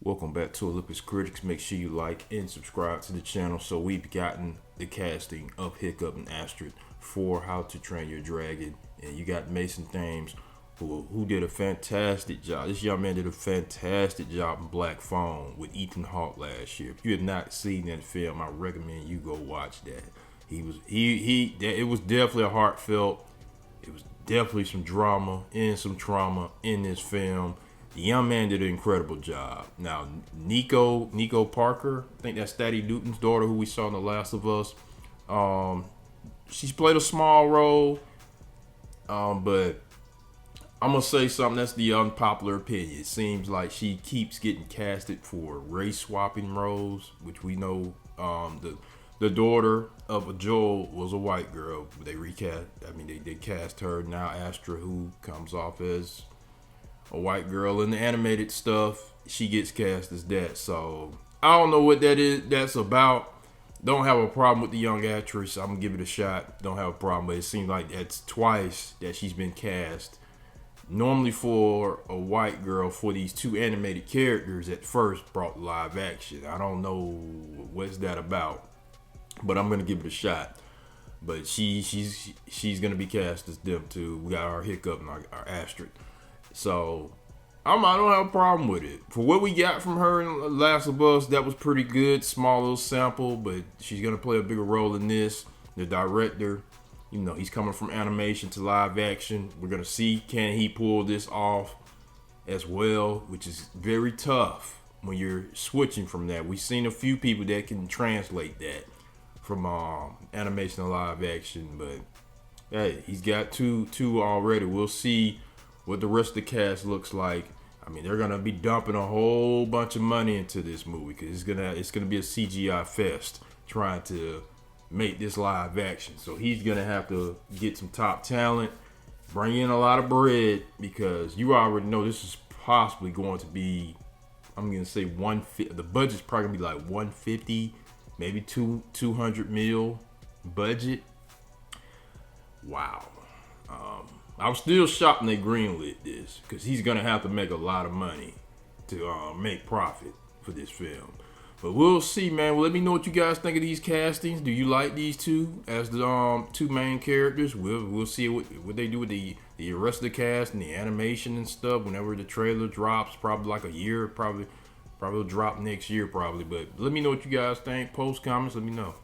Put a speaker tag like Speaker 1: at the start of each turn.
Speaker 1: Welcome back to Olympus Critics. Make sure you like and subscribe to the channel. So we've gotten the casting of Hiccup and Astrid for How to Train Your Dragon, and you got Mason Thames who did a fantastic job. This young man did a fantastic job in Black Phone with Ethan Hawke last year. If you had not seen that film, I recommend you go watch that. It was definitely a heartfelt. It was definitely some drama and some trauma in this film. The young man did an incredible job. Now, Nico Parker, I think that's Thaddeus Newton's daughter, who we saw in The Last of Us. She's played a small role, but I'm gonna say something. That's the unpopular opinion. It seems like she keeps getting casted for race swapping roles, which we know the daughter of Joel was a white girl. They recast. I mean, they cast her now, Astrid, who comes off as a white girl in the animated stuff. She gets cast as that. So I don't know what that's about. Don't have a problem with the young actress. I'm gonna give it a shot. Don't have a problem, but it seems like that's twice that she's been cast. Normally for a white girl, for these two animated characters at first brought live action. I don't know what's that about, but I'm gonna give it a shot. But she's gonna be cast as them too. We got our Hiccup and our Astrid. So I don't have a problem with it. For what we got from her in Last of Us, that was pretty good. Small little sample, but she's gonna play a bigger role in this. The director, he's coming from animation to live action. We're gonna see, can he pull this off as well, which is very tough when you're switching from that. We've seen a few people that can translate that from animation to live action, but hey, he's got two already. We'll see what the rest of the cast looks like. I mean, they're gonna be dumping a whole bunch of money into this movie because it's gonna be a CGI fest trying to make this live action. So he's gonna have to get some top talent, bring in a lot of bread, because you already know this is possibly going to be, I'm gonna say 150. The budget's probably gonna be like 150, maybe 200 mil budget. Wow. I'm still shocked they greenlit this, because he's gonna have to make a lot of money to make profit for this film. But we'll see, man. Well, let me know what you guys think of these castings. Do you like these two as the two main characters? We'll see what they do with the rest of the cast and the animation and stuff. Whenever the trailer drops, probably like a year, probably will drop next year, probably. But let me know what you guys think. Post comments. Let me know.